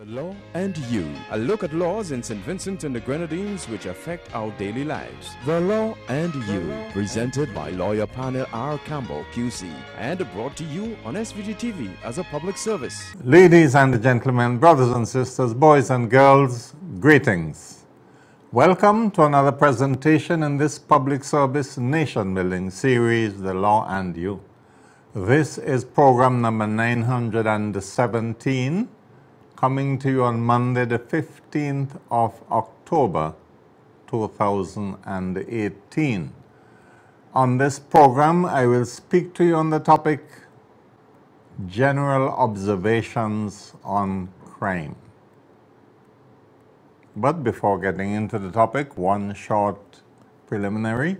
The Law and You, a look at laws in St. Vincent and the Grenadines which affect our daily lives. The Law and You, presented by lawyer panel P.R Campbell QC and brought to you on SVG-TV as a public service. Ladies and gentlemen, brothers and sisters, boys and girls, greetings. Welcome to another presentation in this public service nation-building series, The Law and You. This is program number 917, coming to you on Monday, the 15th of October, 2018. On this program, I will speak to you on the topic, General Observations on Crime. But before getting into the topic, one short preliminary.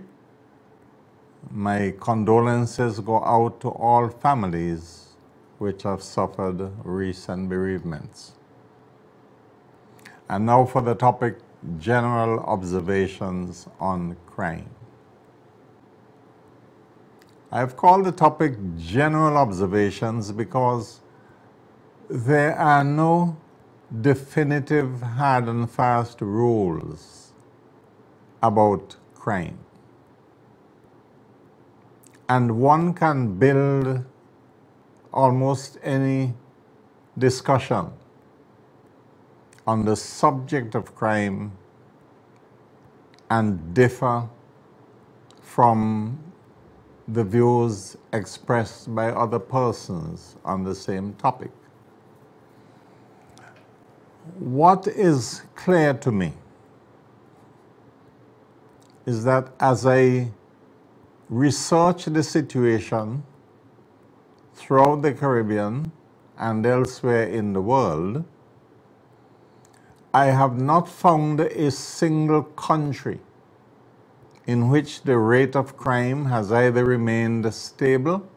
My condolences go out to all families which have suffered recent bereavements. And now for the topic, General Observations on Crime. I've called the topic General Observations because there are no definitive hard and fast rules about crime. And one can build almost any discussion on the subject of crime and differ from the views expressed by other persons on the same topic. What is clear to me is that as I research the situation throughout the Caribbean and elsewhere in the world, I have not found a single country in which the rate of crime has either remained stable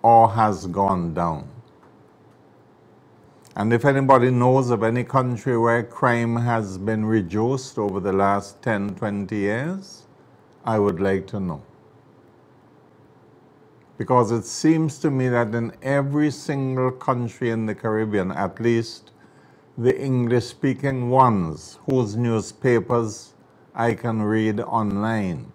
or has gone down. And if anybody knows of any country where crime has been reduced over the last 10, 20 years, I would like to know. Because it seems to me that in every single country in the Caribbean, at least the English-speaking ones, whose newspapers I can read online,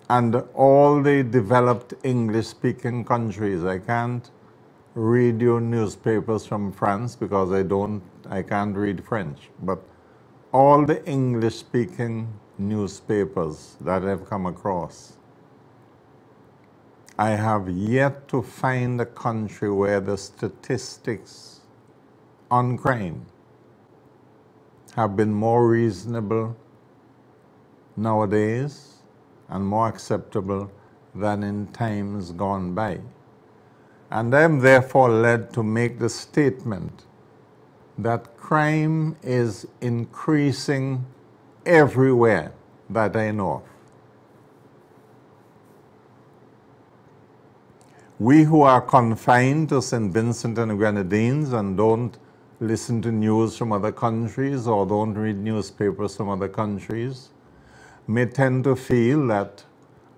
and all the developed English-speaking countries, I can't read your newspapers from France because I can't read French, but all the English-speaking newspapers that I've come across, I have yet to find a country where the statistics on crime have been more reasonable nowadays and more acceptable than in times gone by. And I am therefore led to make the statement that crime is increasing everywhere that I know of. We who are confined to St. Vincent and the Grenadines and don't listen to news from other countries or don't read newspapers from other countries may tend to feel that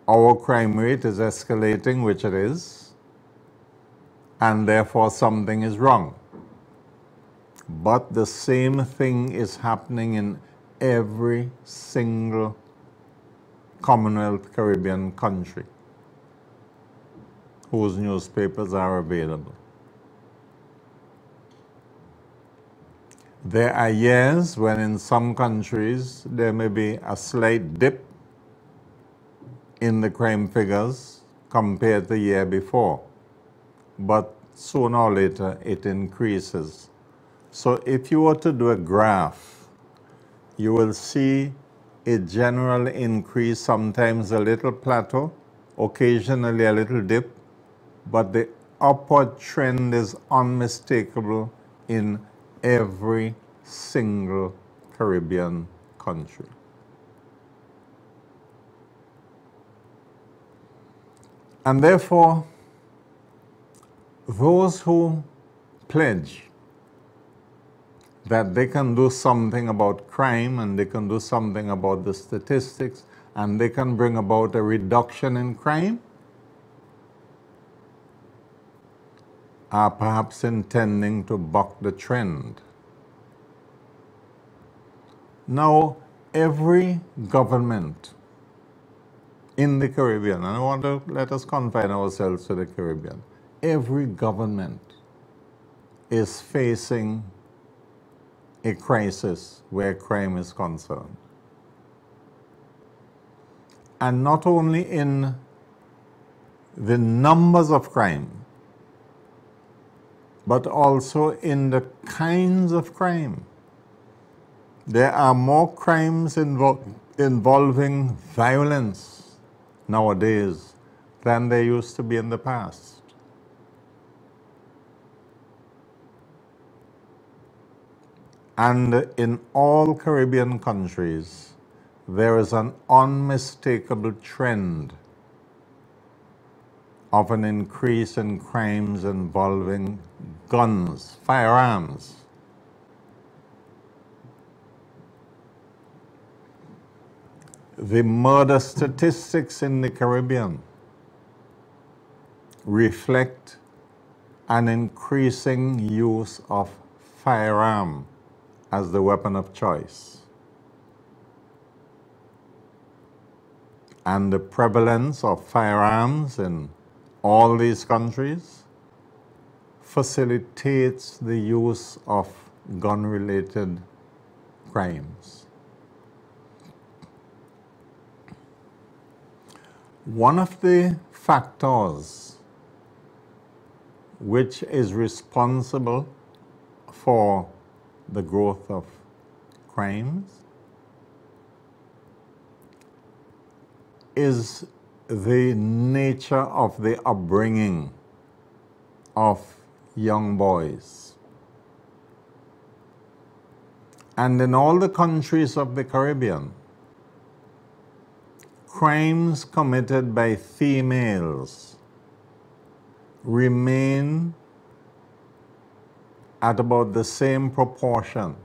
our crime rate is escalating, which it is, and therefore something is wrong. But the same thing is happening in every single Commonwealth Caribbean country whose newspapers are available. There are years when in some countries there may be a slight dip in the crime figures compared to the year before, but sooner or later it increases. So if you were to do a graph, you will see a general increase, sometimes a little plateau, occasionally a little dip, but the upward trend is unmistakable in every single Caribbean country. And therefore, those who pledge that they can do something about crime and they can do something about the statistics and they can bring about a reduction in crime, are perhaps intending to buck the trend. Now, every government in the Caribbean, and I want to let us confine ourselves to the Caribbean, every government is facing a crisis where crime is concerned. And not only in the numbers of crime, but also in the kinds of crime. There are more crimes involving violence nowadays than there used to be in the past. And in all Caribbean countries, there is an unmistakable trend of an increase in crimes involving guns, firearms. The murder statistics in the Caribbean reflect an increasing use of firearm as the weapon of choice. And the prevalence of firearms in all these countries facilitates the use of gun-related crimes. One of the factors which is responsible for the growth of crimes is the nature of the upbringing of young boys. And in all the countries of the Caribbean, crimes committed by females remain at about the same proportion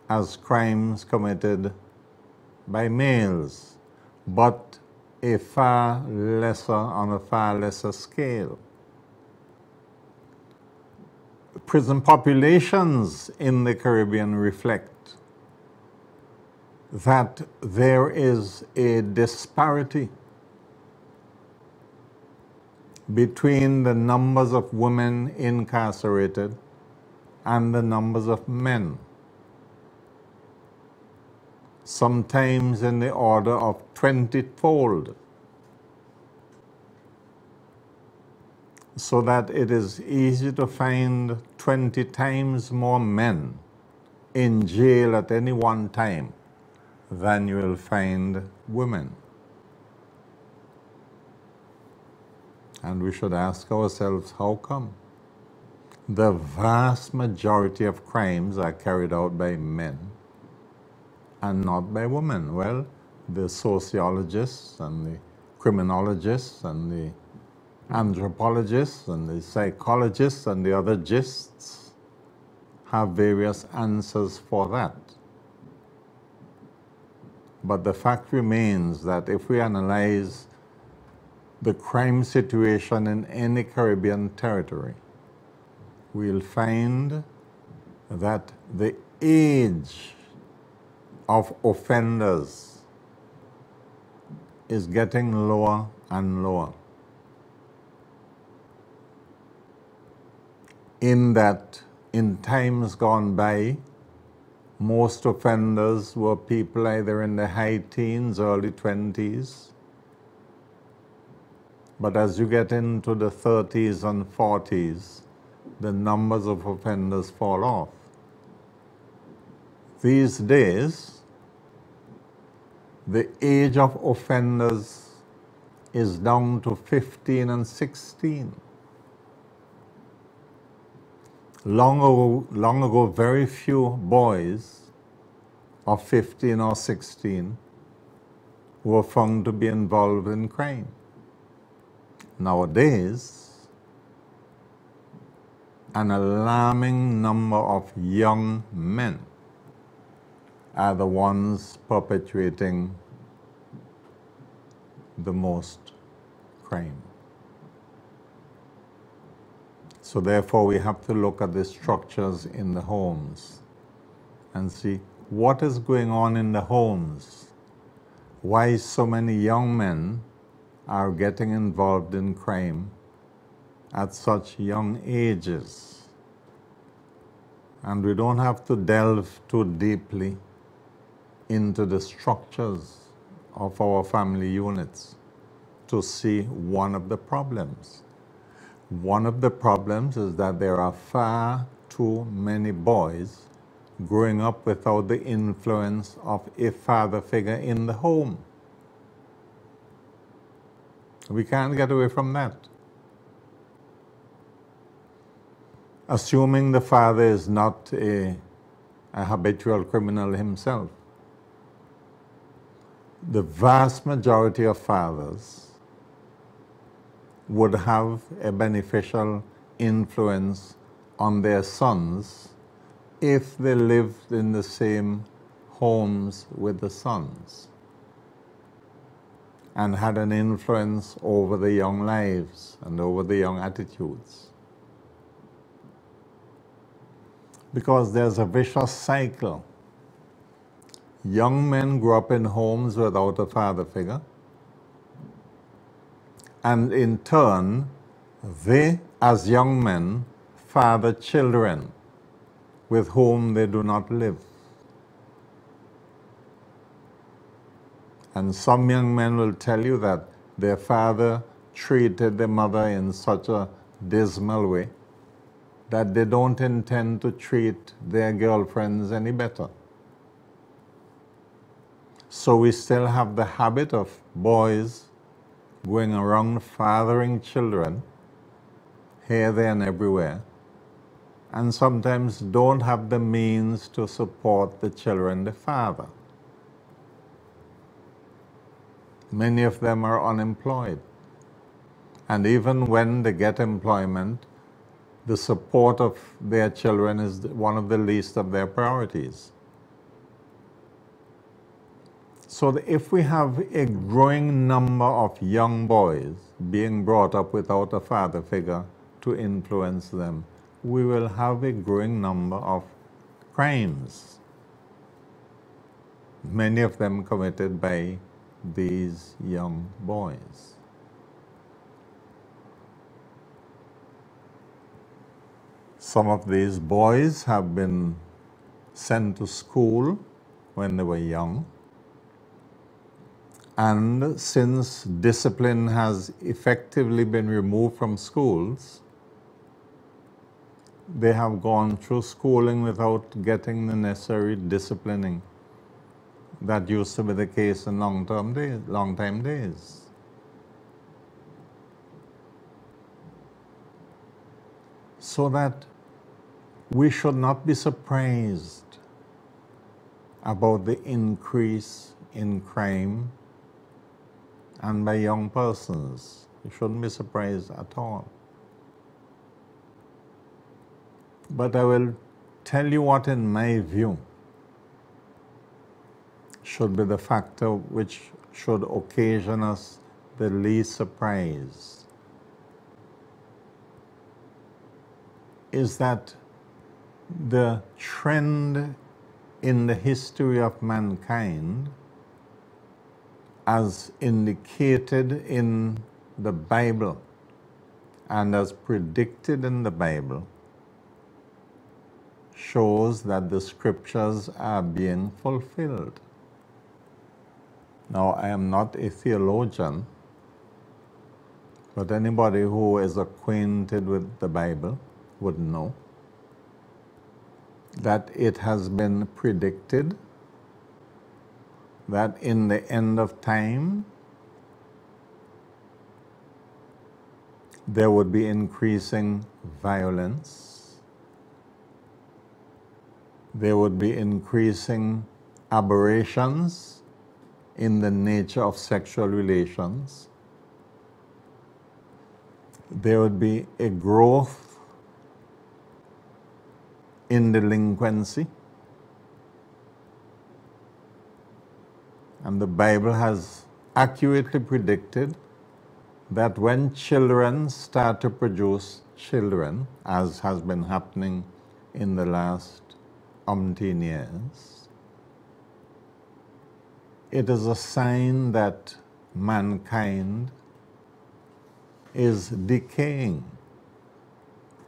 as crimes committed by males, but on a far lesser scale. Prison populations in the Caribbean reflect that there is a disparity between the numbers of women incarcerated and the numbers of men, sometimes in the order of 20-fold, so that it is easy to find 20 times more men in jail at any one time than you will find women. And we should ask ourselves, how come? The vast majority of crimes are carried out by men and not by women. Well, the sociologists and the criminologists and the anthropologists and the psychologists and the other gists have various answers for that. But the fact remains that if we analyze the crime situation in any Caribbean territory, we'll find that the age of offenders is getting lower and lower. In that, in times gone by, most offenders were people either in the high teens, early 20s. But as you get into the 30s and 40s, the numbers of offenders fall off. These days, the age of offenders is down to 15 and 16. Long ago, very few boys of 15 or 16 were found to be involved in crime. Nowadays, an alarming number of young men are the ones perpetrating the most crime. So therefore we have to look at the structures in the homes and see what is going on in the homes. Why so many young men are getting involved in crime at such young ages. And we don't have to delve too deeply into the structures of our family units to see one of the problems. One of the problems is that there are far too many boys growing up without the influence of a father figure in the home. We can't get away from that. Assuming the father is not a habitual criminal himself, the vast majority of fathers would have a beneficial influence on their sons if they lived in the same homes with the sons and had an influence over the young lives and over the young attitudes. Because there's a vicious cycle. Young men grow up in homes without a father figure, and in turn, they, as young men, father children with whom they do not live. And some young men will tell you that their father treated their mother in such a dismal way that they don't intend to treat their girlfriends any better. So we still have the habit of boys going around fathering children here, there, and everywhere, and sometimes don't have the means to support the children they father. Many of them are unemployed, and even when they get employment, the support of their children is one of the least of their priorities. So if we have a growing number of young boys being brought up without a father figure to influence them, we will have a growing number of crimes, many of them committed by these young boys. Some of these boys have been sent to school when they were young, and since discipline has effectively been removed from schools, they have gone through schooling without getting the necessary disciplining that used to be the case in long-time days. So that we should not be surprised about the increase in crime and by young persons. You shouldn't be surprised at all. But I will tell you what, in my view, should be the factor which should occasion us the least surprise, is that the trend in the history of mankind, as indicated in the Bible and as predicted in the Bible, shows that the scriptures are being fulfilled. Now, I am not a theologian, but anybody who is acquainted with the Bible would know that it has been predicted that in the end of time there would be increasing violence, there would be increasing aberrations in the nature of sexual relations, there would be a growth in delinquency, and the Bible has accurately predicted that when children start to produce children, as has been happening in the last umpteen years, it is a sign that mankind is decaying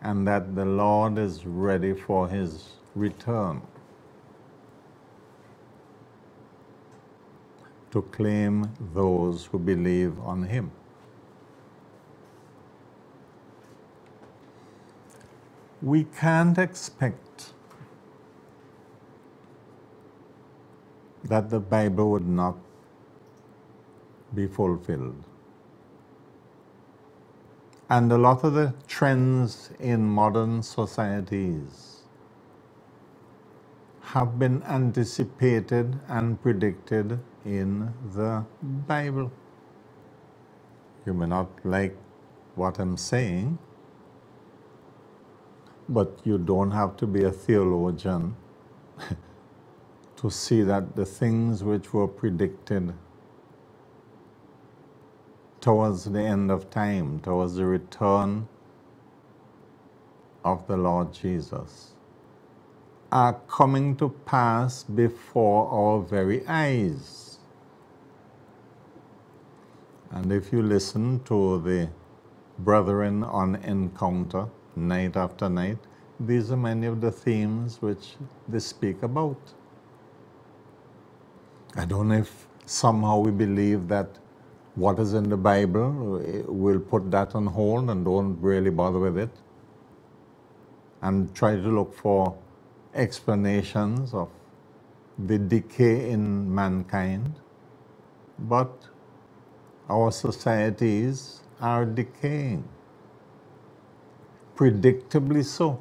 and that the Lord is ready for his return to claim those who believe on him. We can't expect that the Bible would not be fulfilled. And a lot of the trends in modern societies have been anticipated and predicted in the Bible. You may not like what I'm saying, but you don't have to be a theologian to see that the things which were predicted towards the end of time, towards the return of the Lord Jesus, are coming to pass before our very eyes. And if you listen to the brethren on Encounter night after night, these are many of the themes which they speak about. I don't know if somehow we believe that what is in the Bible, we'll put that on hold and don't really bother with it and try to look for explanations of the decay in mankind. But our societies are decaying, predictably so.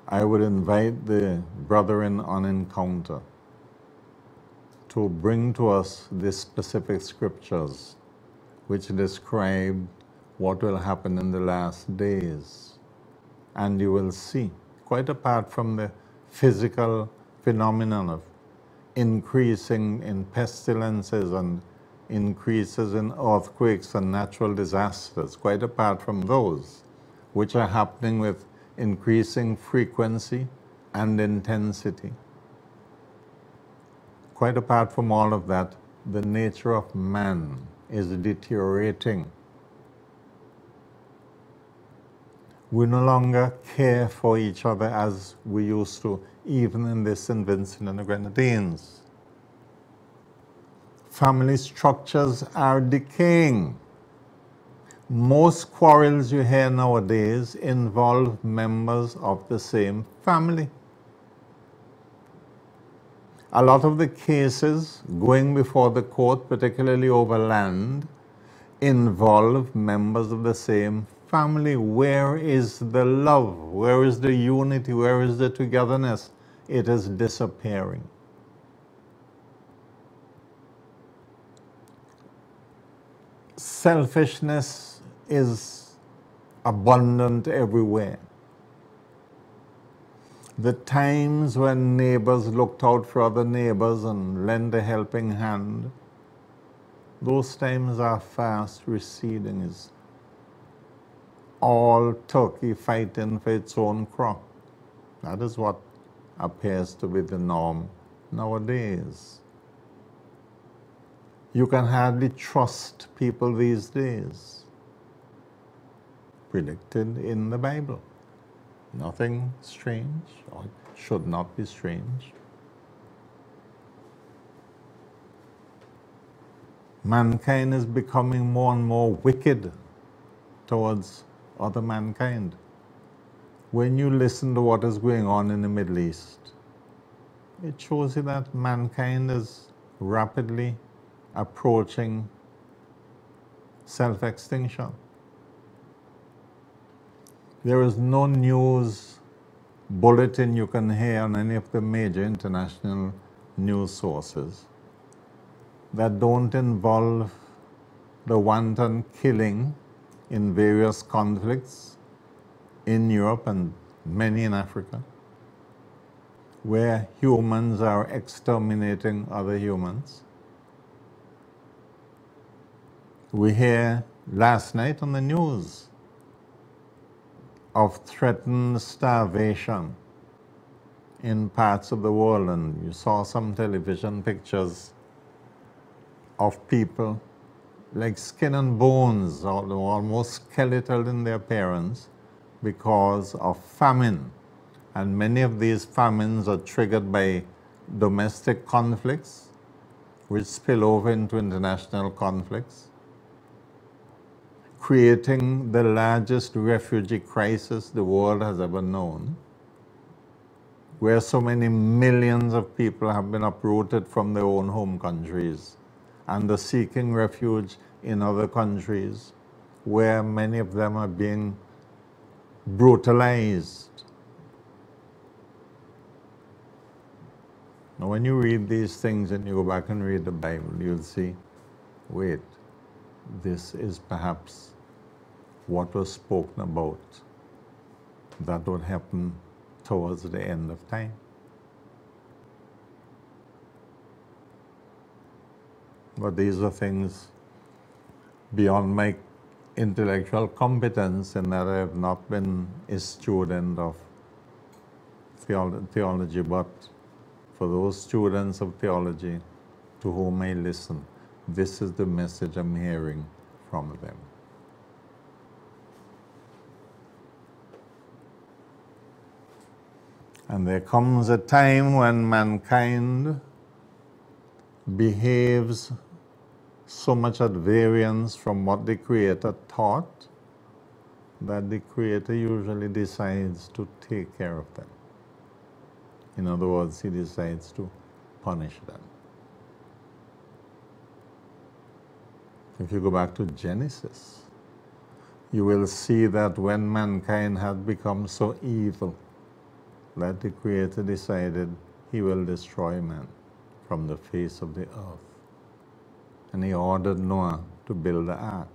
I would invite the brethren on Encounter to bring to us the specific scriptures which describe what will happen in the last days. And you will see, quite apart from the physical phenomenon of increasing in pestilences and increases in earthquakes and natural disasters, quite apart from those which are happening with increasing frequency and intensity. Quite apart from all of that, the nature of man is deteriorating. We no longer care for each other as we used to, even in the St. Vincent and the Grenadines. Family structures are decaying. Most quarrels you hear nowadays involve members of the same family. A lot of the cases going before the court, particularly over land, involve members of the same family. Where is the love? Where is the unity? Where is the togetherness? It is disappearing. Selfishness is abundant everywhere. The times when neighbors looked out for other neighbors and lent a helping hand, those times are fast receding. It's all turkey fighting for its own crop. That is what appears to be the norm nowadays. You can hardly trust people these days. Predicted in the Bible. Nothing strange, or should not be strange. Mankind is becoming more and more wicked towards other mankind. When you listen to what is going on in the Middle East, it shows you that mankind is rapidly approaching self-extinction. There is no news bulletin you can hear on any of the major international news sources that don't involve the wanton killing in various conflicts in Europe and many in Africa, where humans are exterminating other humans. We hear last night on the news of threatened starvation in parts of the world, and you saw some television pictures of people like skin and bones, almost skeletal in their appearance because of famine. And many of these famines are triggered by domestic conflicts, which spill over into international conflicts, creating the largest refugee crisis the world has ever known, where so many millions of people have been uprooted from their own home countries and are seeking refuge in other countries, where many of them are being brutalized. Now, when you read these things and you go back and read the Bible, you'll see, wait, this is perhaps what was spoken about that would happen towards the end of time. But these are things beyond my intellectual competence, in that I have not been a student of theology, but for those students of theology to whom I listen, this is the message I'm hearing from them. And there comes a time when mankind behaves so much at variance from what the Creator taught that the Creator usually decides to take care of them. In other words, He decides to punish them. If you go back to Genesis, you will see that when mankind had become so evil that the Creator decided He will destroy man from the face of the earth. And He ordered Noah to build the ark.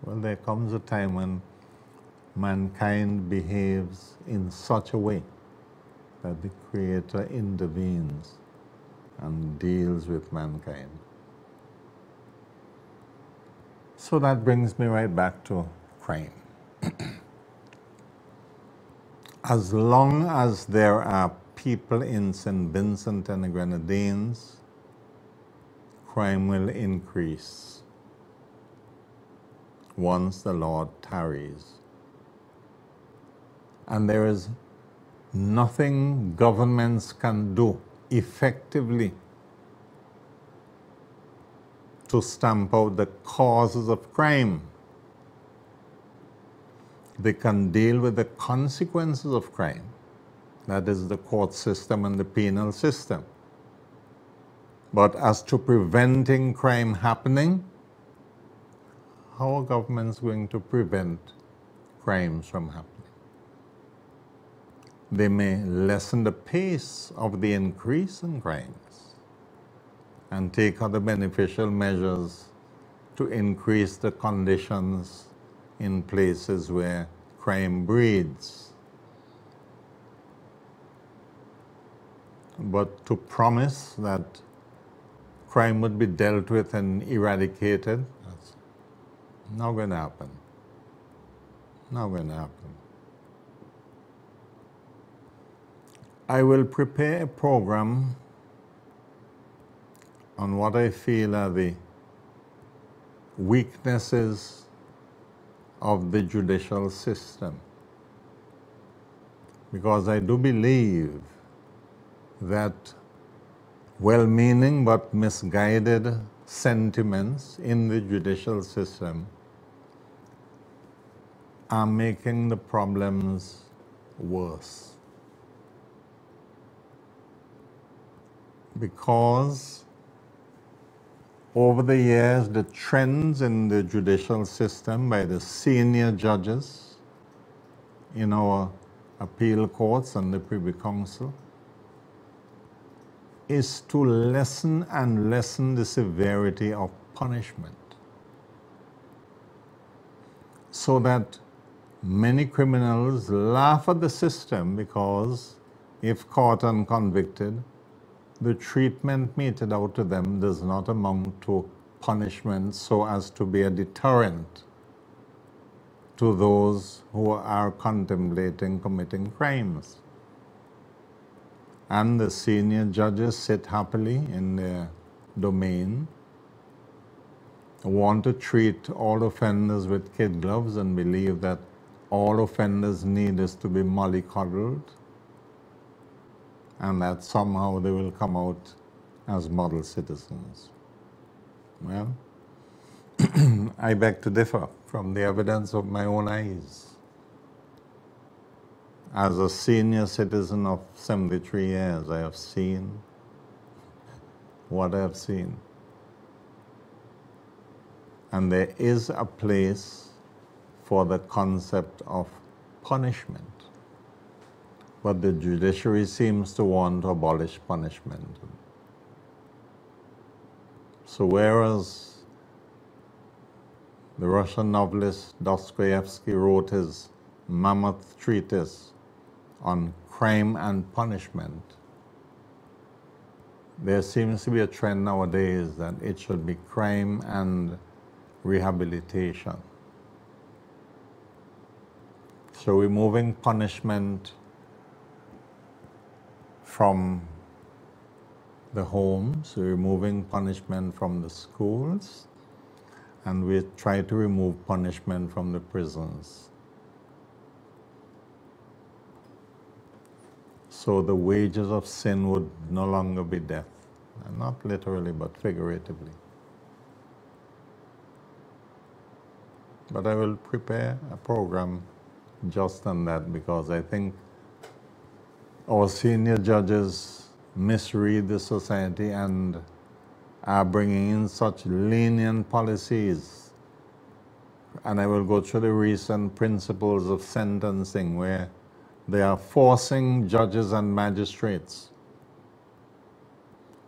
Well, there comes a time when mankind behaves in such a way that the Creator intervenes and deals with mankind. So that brings me right back to crime. As long as there are people in St. Vincent and the Grenadines, crime will increase once the Lord tarries. And there is nothing governments can do effectively to stamp out the causes of crime. They can deal with the consequences of crime. That is the court system and the penal system. But as to preventing crime happening, how are governments going to prevent crimes from happening? They may lessen the pace of the increase in crimes and take other beneficial measures to increase the conditions in places where crime breeds. But to promise that crime would be dealt with and eradicated, that's not going to happen. Not going to happen. I will prepare a program on what I feel are the weaknesses of the judicial system, because I do believe that well-meaning but misguided sentiments in the judicial system are making the problems worse. Because over the years, the trends in the judicial system by the senior judges in our appeal courts and the Privy Council is to lessen and lessen the severity of punishment, so that many criminals laugh at the system because if caught and convicted, the treatment meted out to them does not amount to punishment so as to be a deterrent to those who are contemplating committing crimes. And the senior judges sit happily in their domain, want to treat all offenders with kid gloves and believe that all offenders need is to be mollycoddled and that somehow they will come out as model citizens. Well, I beg to differ from the evidence of my own eyes. As a senior citizen of 73 years, I have seen what I have seen. And there is a place for the concept of punishment. But the judiciary seems to want to abolish punishment. So whereas the Russian novelist Dostoevsky wrote his mammoth treatise on crime and punishment, there seems to be a trend nowadays that it should be crime and rehabilitation. So removing punishment from the homes, removing punishment from the schools, and we try to remove punishment from the prisons. So the wages of sin would no longer be death, and not literally but figuratively. But I will prepare a program just on that, because I think our senior judges misread the society and are bringing in such lenient policies. And I will go through the recent principles of sentencing where they are forcing judges and magistrates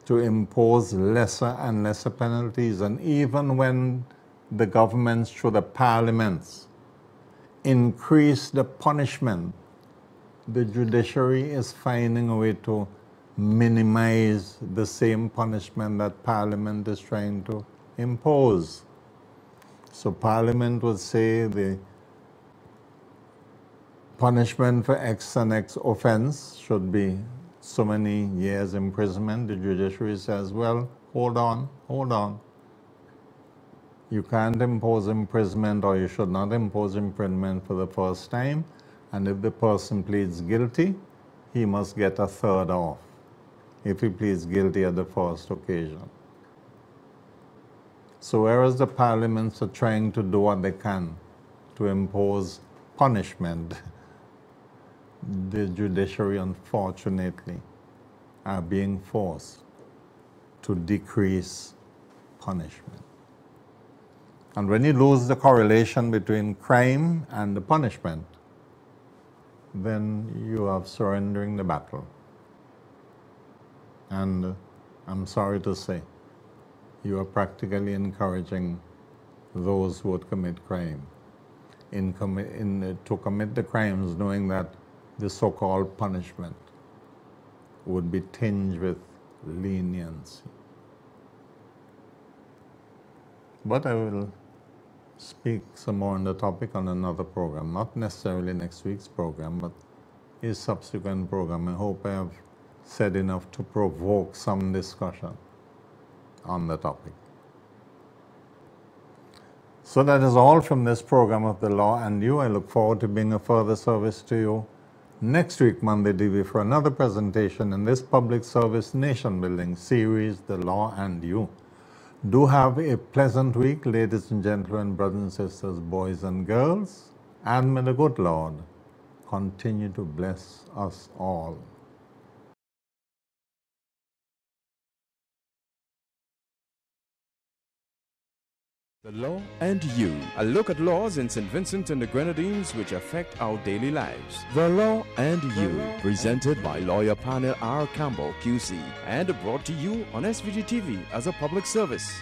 to impose lesser and lesser penalties. And even when the governments through the parliaments increase the punishment, the judiciary is finding a way to minimize the same punishment that Parliament is trying to impose. So Parliament would say the punishment for X and X offense should be so many years imprisonment. The judiciary says, well, hold on. You can't impose imprisonment, or you should not impose imprisonment for the first time. And if the person pleads guilty, he must get a third off if he pleads guilty at the first occasion. So whereas the parliaments are trying to do what they can to impose punishment, the judiciary, unfortunately, are being forced to decrease punishment. And when you lose the correlation between crime and the punishment, then you are surrendering the battle. And I'm sorry to say, you are practically encouraging those who would commit crime to commit the crimes knowing that the so-called punishment would be tinged with leniency. But I will speak some more on the topic on another program, not necessarily next week's program, but a subsequent program. I hope I have said enough to provoke some discussion on the topic. So that is all from this program of The Law and You. I look forward to being of further service to you next week, Monday TV, for another presentation in this public service nation building series, The Law and You. Do have a pleasant week, ladies and gentlemen, brothers and sisters, boys and girls, and may the good Lord continue to bless us all. The Law and You, a look at laws in St. Vincent and the Grenadines which affect our daily lives. The Law and You, presented by lawyer panel P.R Campbell QC and brought to you on SVG-TV as a public service.